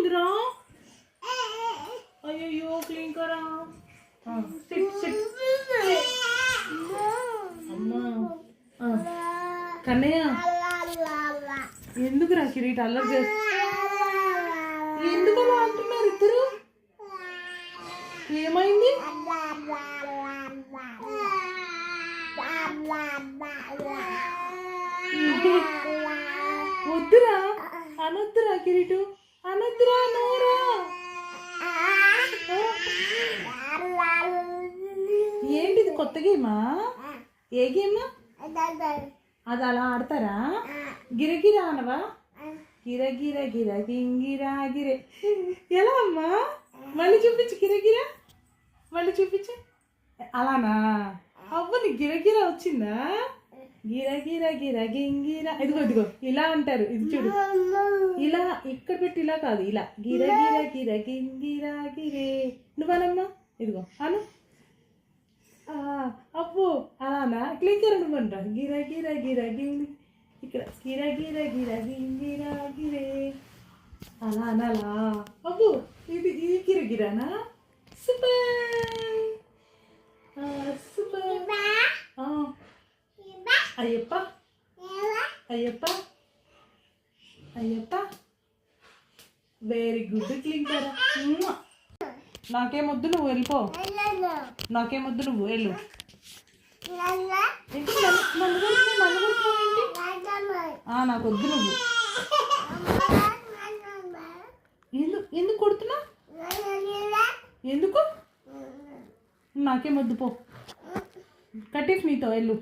ఏమైందిరా? అయ్యో క్లీన్ కరా. అమ్మా కన్నయ్య ఎందుకురా కిరీట్ అల్లరి చేస్తా? ఎందుకు అలా అంటున్నారు ఇద్దరు? ఏమైంది? వద్దురా అనొద్దురా కిరీటు, అనొద్దురా నోరా. ఏంటిది కొత్త గేమా? ఏ గేమా అది? అలా ఆడతారా? గిరగిరా అనవా? గిరగిర గిర గింగిరా గిరే. ఎలా అమ్మా? మళ్ళీ చూపించు గిరగిరా, మళ్ళీ చూపించు. అలానా? అవ్వని గిరగిరా వచ్చిందా? గిరగిర గిర గింగిరా. ఇదిగో ఇదిగో ఇలా అంటారు. ఇది చూడు, ఇలా ఇక్కడ పెట్టి, ఇలా కాదు, ఇలా గిరగిర గిర గింగిరా గిరే. నువ్వనమ్మా, ఇదిగో అను. అప్పు అలానా? క్లింకర్ నువ్వంటా. గిర గిర గిర గింగి, ఇక్కడ గిర గిర గిర గింగిరా గిరే. అలా అనాలా? అప్పు ఇది ఈ గిరగిరానా? Super super. Ayyappa Ayyappa Ayyappa. Very good clinker. నాకేమొద్దు, నువ్వు వెళ్ళిపో. నాకేమొద్దు, నువ్వు వెళ్ళు. నాకొద్దు, నువ్వు ఎందుకు కొడుతున్నా? ఎందుకు? నాకేమొద్దు, పో. కట్టిఫ్ నీతో వెళ్ళు.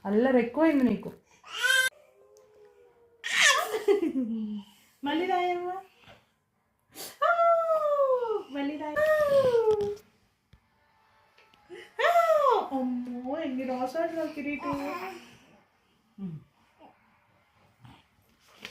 అల్లరి ఎక్కువైంది నీకు. మళ్ళీ రాయమ్మా, మళ్ళీ రాయ. అమ్మో ఎన్ని రాసాడు కిరీటు.